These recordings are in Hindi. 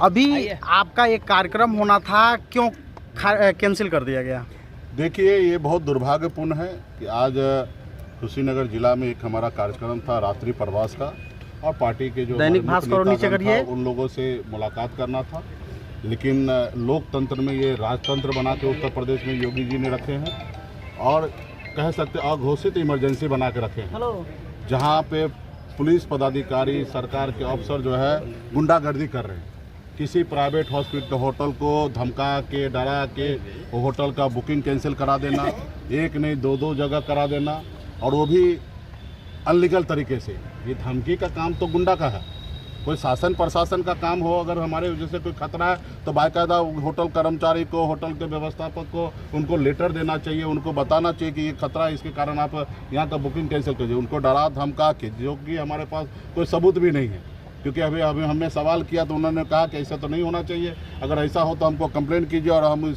अभी आपका एक कार्यक्रम होना था, क्यों कैंसिल कर दिया गया? देखिए, ये बहुत दुर्भाग्यपूर्ण है कि आज कुशीनगर जिला में एक हमारा कार्यक्रम था रात्रि प्रवास का, और पार्टी के जो दैनिक भास्कर नीचे करिए, उन लोगों से मुलाकात करना था। लेकिन लोकतंत्र में ये राजतंत्र बना के उत्तर प्रदेश में योगी जी ने रखे हैं, और कह सकते अघोषित इमरजेंसी बना के रखे हैं, जहाँ पे पुलिस पदाधिकारी, सरकार के अफसर जो है गुंडागर्दी कर रहे हैं। किसी प्राइवेट हॉस्पिटल होटल को धमका के, डरा के वो होटल का बुकिंग कैंसिल करा देना, एक नहीं दो जगह करा देना, और वो भी अनलीगल तरीके से। ये धमकी का काम तो गुंडा का है। कोई शासन प्रशासन का काम हो, अगर हमारे वजह से कोई खतरा है तो बाकायदा होटल कर्मचारी को, होटल के व्यवस्थापक को उनको लेटर देना चाहिए, उनको बताना चाहिए कि ये खतरा है, इसके कारण आप यहाँ का बुकिंग कैंसिल कीजिए। उनको डरा धमका के, जो कि हमारे पास कोई सबूत भी नहीं है, क्योंकि अभी हमने सवाल किया तो उन्होंने कहा कि ऐसा तो नहीं होना चाहिए, अगर ऐसा हो तो हमको कंप्लेंट कीजिए और हम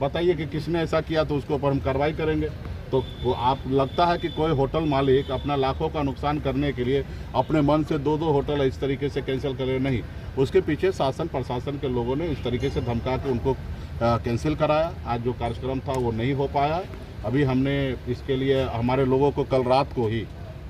बताइए कि किसने ऐसा किया, तो उसके ऊपर हम कार्रवाई करेंगे। तो आप लगता है कि कोई होटल मालिक अपना लाखों का नुकसान करने के लिए अपने मन से दो होटल इस तरीके से कैंसिल करे? नहीं, उसके पीछे शासन प्रशासन के लोगों ने इस तरीके से धमका के उनको कैंसिल कराया। आज जो कार्यक्रम था वो नहीं हो पाया। अभी हमने इसके लिए हमारे लोगों को कल रात को ही,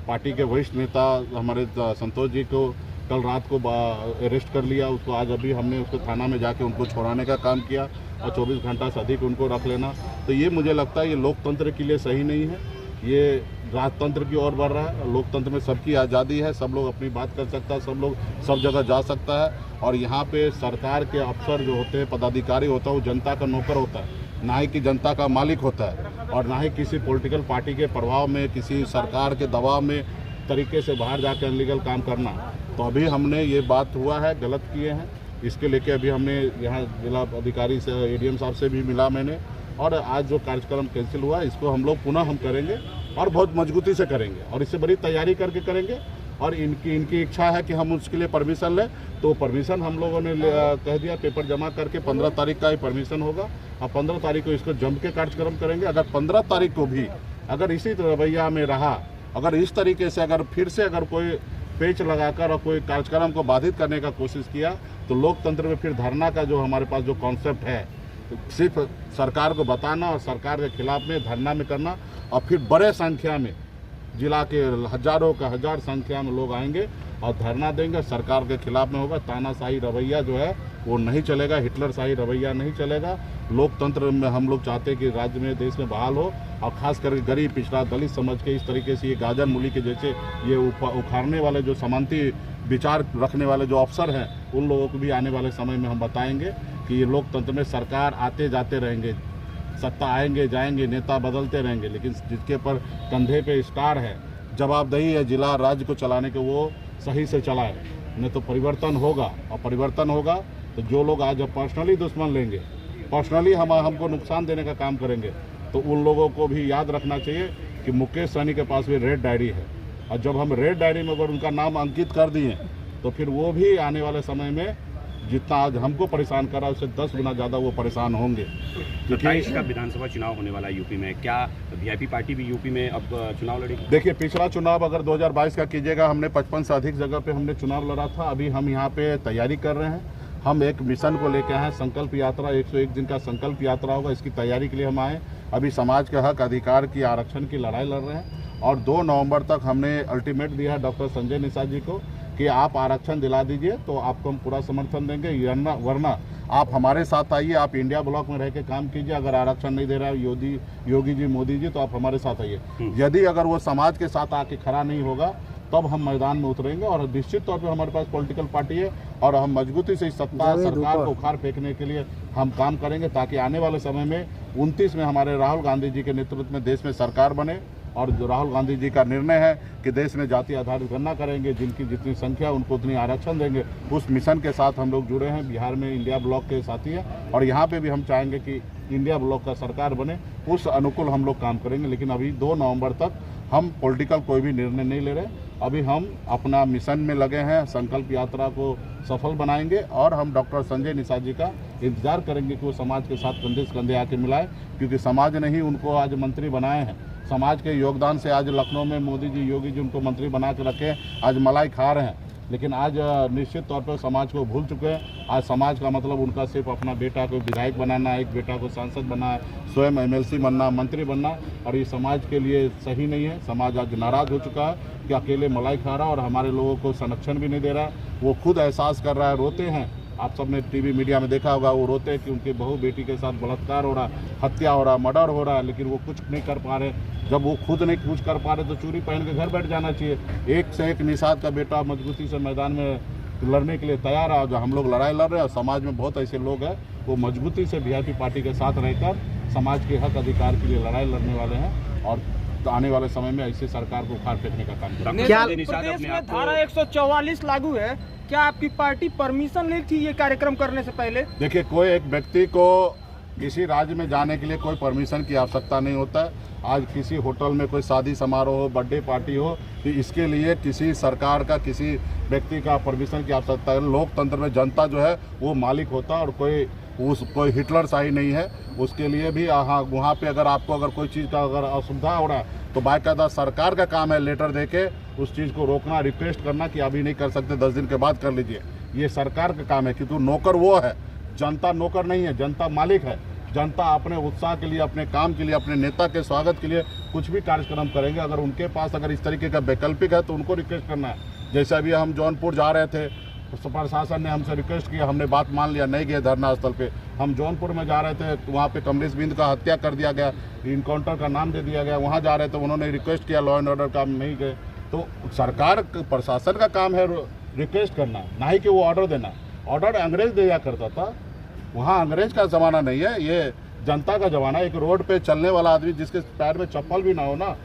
पार्टी के वरिष्ठ नेता हमारे संतोष जी को कल रात को अरेस्ट कर लिया। उसको आज अभी हमने उसको थाना में जाके उनको छोड़ाने का काम किया, और 24 घंटा से अधिक उनको रख लेना। तो ये मुझे लगता है ये लोकतंत्र के लिए सही नहीं है, ये राजतंत्र की ओर बढ़ रहा है। लोकतंत्र में सबकी आज़ादी है, सब लोग अपनी बात कर सकता है, सब लोग सब जगह जा सकता है, और यहाँ पे सरकार के अफसर जो होते हैं, पदाधिकारी होता है, वो जनता का नौकर होता है, ना ही कि जनता का मालिक होता है, और ना ही किसी पॉलिटिकल पार्टी के प्रभाव में, किसी सरकार के दबाव में तरीके से बाहर जाकर अनलीगल काम करना। तो अभी हमने ये बात हुआ है, गलत किए हैं, इसके लेके अभी हमने यहाँ जिला अधिकारी से, एडीएम साहब से भी मिला मैंने, और आज जो कार्यक्रम कैंसिल हुआ इसको हम लोग पुनः हम करेंगे, और बहुत मजबूती से करेंगे, और इससे बड़ी तैयारी करके करेंगे। और इनकी इच्छा है कि हम उसके लिए परमिशन लें, तो परमिशन हम लोगों ने कह दिया, पेपर जमा करके 15 तारीख का ही परमिशन होगा, और 15 तारीख को इसको जम के कार्यक्रम करेंगे। अगर 15 तारीख को भी अगर इसी रवैया में रहा, अगर इस तरीके से अगर फिर से अगर कोई पेच लगाकर और कोई कार्यक्रम को बाधित करने का कोशिश किया, तो लोकतंत्र में फिर धरना का जो हमारे पास जो कॉन्सेप्ट है, सिर्फ सरकार को बताना और सरकार के खिलाफ में धरना में करना, और फिर बड़े संख्या में जिला के हजारों का हजार संख्या में लोग आएंगे और धरना देंगे, सरकार के खिलाफ में होगा। तानाशाही रवैया जो है वो नहीं चलेगा, हिटलरशाही रवैया नहीं चलेगा। लोकतंत्र में हम लोग चाहते हैं कि राज्य में, देश में बहाल हो, और खास करके गरीब, पिछड़ा, दलित समझ के इस तरीके से ये गाजर मूली के जैसे ये उखाड़ने वाले जो समांती विचार रखने वाले जो अफसर हैं, उन लोगों को भी आने वाले समय में हम बताएंगे कि ये लोकतंत्र में सरकार आते जाते रहेंगे, सत्ता आएंगे जाएंगे, नेता बदलते रहेंगे, लेकिन जिसके पर कंधे पे स्टार है, जवाबदेही है जिला राज्य को चलाने के, वो सही से चलाए, नहीं तो परिवर्तन होगा। और परिवर्तन होगा तो जो लोग आज पर्सनली दुश्मन लेंगे, पर्सनली हमको नुकसान देने का काम करेंगे, तो उन लोगों को भी याद रखना चाहिए कि मुकेश सहनी के पास भी रेड डायरी है, और जब हम रेड डायरी में अगर उनका नाम अंकित कर दिए तो फिर वो भी आने वाले समय में जितना आज हमको परेशान करा उससे 10 गुना ज़्यादा वो परेशान होंगे। क्योंकि इसका विधानसभा चुनाव होने वाला है यूपी में, क्या वीआईपी पार्टी भी यूपी में अब चुनाव लड़ेगी? देखिए, पिछला चुनाव अगर 2022 का कीजिएगा, हमने 55 से अधिक जगह पे हमने चुनाव लड़ा था। अभी हम यहाँ पे तैयारी कर रहे हैं, हम एक मिशन को लेकर आए हैं, संकल्प यात्रा, 101 दिन का संकल्प यात्रा होगा, इसकी तैयारी के लिए हम आए। अभी समाज के हक अधिकार की, आरक्षण की लड़ाई लड़ रहे हैं, और 2 नवंबर तक हमने अल्टीमेट दिया है डॉक्टर संजय निषाद जी को कि आप आरक्षण दिला दीजिए, तो आपको हम पूरा समर्थन देंगे, वरना आप हमारे साथ आइए, आप इंडिया ब्लॉक में रह के काम कीजिए। अगर आरक्षण नहीं दे रहा है योगी जी, मोदी जी, तो आप हमारे साथ आइए। यदि अगर वो समाज के साथ आके खड़ा नहीं होगा, तब हम मैदान में उतरेंगे, और निश्चित तौर पे हमारे पास पॉलिटिकल पार्टी है, और हम मजबूती से इस सरकार को उखाड़ फेंकने के लिए हम काम करेंगे, ताकि आने वाले समय में 29 में हमारे राहुल गांधी जी के नेतृत्व में देश में सरकार बने। और जो राहुल गांधी जी का निर्णय है कि देश में जाति आधारित गणना करेंगे, जिनकी जितनी संख्या उनको उतनी आरक्षण देंगे, उस मिशन के साथ हम लोग जुड़े हैं। बिहार में इंडिया ब्लॉक के साथी हैं, और यहाँ पे भी हम चाहेंगे कि इंडिया ब्लॉक का सरकार बने, उस अनुकूल हम लोग काम करेंगे। लेकिन अभी 2 नवंबर तक हम पॉलिटिकल कोई भी निर्णय नहीं ले रहे, अभी हम अपना मिशन में लगे हैं, संकल्प यात्रा को सफल बनाएंगे, और हम डॉक्टर संजय निषाद जी का इंतजार करेंगे कि वो समाज के साथ कंधे से कंधे आके मिलाए, क्योंकि समाज ने ही उनको आज मंत्री बनाए हैं। समाज के योगदान से आज लखनऊ में मोदी जी, योगी जी उनको मंत्री बना के रखे, आज मलाई खा रहे हैं। लेकिन आज निश्चित तौर पर समाज को भूल चुके हैं। आज समाज का मतलब उनका सिर्फ अपना बेटा को विधायक बनाना, एक बेटा को सांसद बनाना, स्वयं एमएलसी बनना, मंत्री बनना, और ये समाज के लिए सही नहीं है। समाज आज नाराज़ हो चुका है कि अकेले मलाई खा रहा और हमारे लोगों को संरक्षण भी नहीं दे रहा। वो खुद एहसास कर रहा है, रोते हैं। आप सबने टीवी मीडिया में देखा होगा, वो रोते हैं कि उनकी बहू बेटी के साथ बलात्कार हो रहा, हत्या हो रहा, मर्डर हो रहा है, लेकिन वो कुछ नहीं कर पा रहे। जब वो खुद नहीं कुछ कर पा रहे तो चूड़ी पहन के घर बैठ जाना चाहिए। एक से एक निषाद का बेटा मजबूती से मैदान में लड़ने के लिए तैयार है। जो हम लोग लड़ाई लड़ रहे हैं, और समाज में बहुत ऐसे लोग हैं वो मजबूती से वीआईपी पार्टी के साथ रहकर समाज के हक अधिकार के लिए लड़ाई लड़ने वाले हैं, और आने वाले समय में ऐसी सरकार को उखाड़ फेंकने का काम करेंगे। क्या प्रदेश में धारा 144 लागू है, क्या आपकी पार्टी परमिशन ली थी ये कार्यक्रम करने से पहले? देखिए, कोई एक व्यक्ति को किसी राज्य में जाने के लिए कोई परमिशन की आवश्यकता नहीं होता है। आज किसी होटल में कोई शादी समारोह हो, बर्थडे पार्टी हो, तो इसके लिए किसी सरकार का, किसी व्यक्ति का परमिशन की आवश्यकता है। लोकतंत्र में जनता जो है वो मालिक होता है, और कोई हिटलर शाही नहीं है। उसके लिए भी हाँ, वहाँ पे अगर कोई चीज़ का अगर असुविधा हो रहा है तो बाकायदा सरकार का काम है लेटर देके उस चीज़ को रोकना, रिक्वेस्ट करना कि अभी नहीं कर सकते, 10 दिन के बाद कर लीजिए। ये सरकार का काम है, क्योंकि नौकर वो है, जनता नौकर नहीं है, जनता मालिक है। जनता अपने उत्साह के लिए, अपने काम के लिए, अपने नेता के स्वागत के लिए कुछ भी कार्यक्रम करेंगे। अगर उनके पास अगर इस तरीके का वैकल्पिक है तो उनको रिक्वेस्ट करना है। जैसे अभी हम जौनपुर जा रहे थे, प्रशासन ने हमसे रिक्वेस्ट किया, हमने बात मान लिया, नहीं गए धरना स्थल पे। हम जौनपुर में जा रहे थे तो वहाँ पे कमलेश बिंद का हत्या कर दिया गया, इनकाउंटर का नाम दे दिया गया। वहाँ जा रहे थे, उन्होंने रिक्वेस्ट किया, लॉ एंड ऑर्डर का, नहीं गए। तो सरकार, प्रशासन का काम है रिक्वेस्ट करना, ना ही कि वो ऑर्डर देना। ऑर्डर अंग्रेज दिया करता था, वहाँ अंग्रेज का ज़माना नहीं है, ये जनता का ज़माना। एक रोड पे चलने वाला आदमी जिसके पैर में चप्पल भी ना हो ना,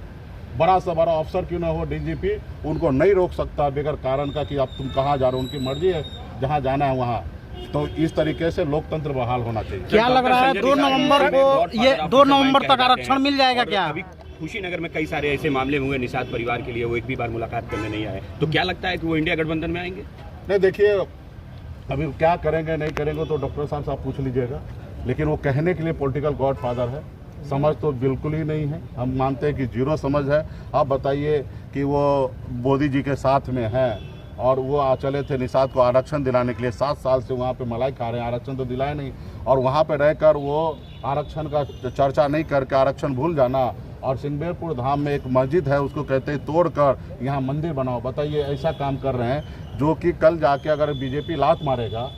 बड़ा से बड़ा अफसर क्यों ना हो, डीजीपी, उनको नहीं रोक सकता बगैर कारण का कि अब तुम कहाँ जा रहे हो। उनकी मर्जी है, जहाँ जाना है वहाँ। तो इस तरीके से लोकतंत्र बहाल होना चाहिए। क्या लग रहा है 2 नवंबर को, ये 2 नवंबर तक आरक्षण मिल जाएगा क्या? अभी खुशीनगर में कई सारे ऐसे मामले हुए निषाद परिवार के लिए, वो एक भी बार मुलाकात करने नहीं आए, तो क्या लगता है कि वो इंडिया गठबंधन में आएंगे? नहीं, देखिए, अभी क्या करेंगे नहीं करेंगे तो डॉक्टर साहब से आप पूछ लीजिएगा, लेकिन वो कहने के लिए पॉलिटिकल गॉड फादर है। समझ तो बिल्कुल ही नहीं है, हम मानते हैं कि जीरो समझ है। आप बताइए कि वो मोदी जी के साथ में हैं और वो चले थे निषाद को आरक्षण दिलाने के लिए, 7 साल से वहाँ पे मलाई खा रहे हैं, आरक्षण तो दिलाए नहीं, और वहाँ पे रहकर वो आरक्षण का चर्चा नहीं करके आरक्षण भूल जाना। और सिंगबेरपुर धाम में एक मस्जिद है, उसको कहते हैं तोड़कर यहाँ मंदिर बनाओ। बताइए, ऐसा काम कर रहे हैं जो कि कल जाके अगर बीजेपी लात मारेगा,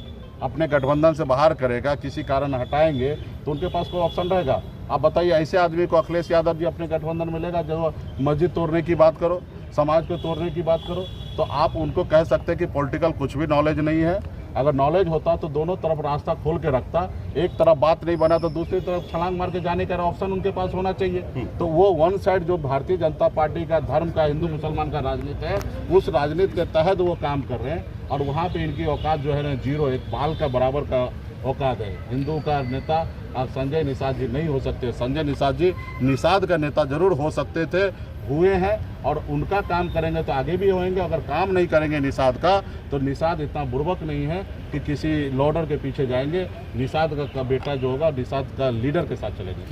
अपने गठबंधन से बाहर करेगा, किसी कारण हटाएंगे, तो उनके पास कोई ऑप्शन रहेगा? आप बताइए, ऐसे आदमी को अखिलेश यादव जी अपने गठबंधन में लेगा जो मस्जिद तोड़ने की बात करो, समाज को तोड़ने की बात करो? तो आप उनको कह सकते हैं कि पॉलिटिकल कुछ भी नॉलेज नहीं है। अगर नॉलेज होता तो दोनों तरफ रास्ता खोल के रखता, एक तरफ बात नहीं बना तो दूसरी तरफ छलांग मार के जाने का ऑप्शन उनके पास होना चाहिए। तो वो वन साइड जो भारतीय जनता पार्टी का धर्म का, हिंदू मुसलमान का राजनीति है, उस राजनीति के तहत वो काम कर रहे हैं, और वहाँ पे इनकी औकात जो है ना, जीरो, एक बाल का बराबर का औकात है। हिंदू का नेता आज संजय निषाद जी नहीं हो सकते। संजय निषाद जी निषाद का नेता जरूर हो सकते थे, हुए हैं, और उनका काम करेंगे तो आगे भी होंगे। अगर काम नहीं करेंगे निषाद का, तो निषाद इतना बुर्बक नहीं है कि किसी लॉर्डर के पीछे जाएंगे। निषाद का बेटा जो होगा, निषाद का लीडर के साथ चलेंगे।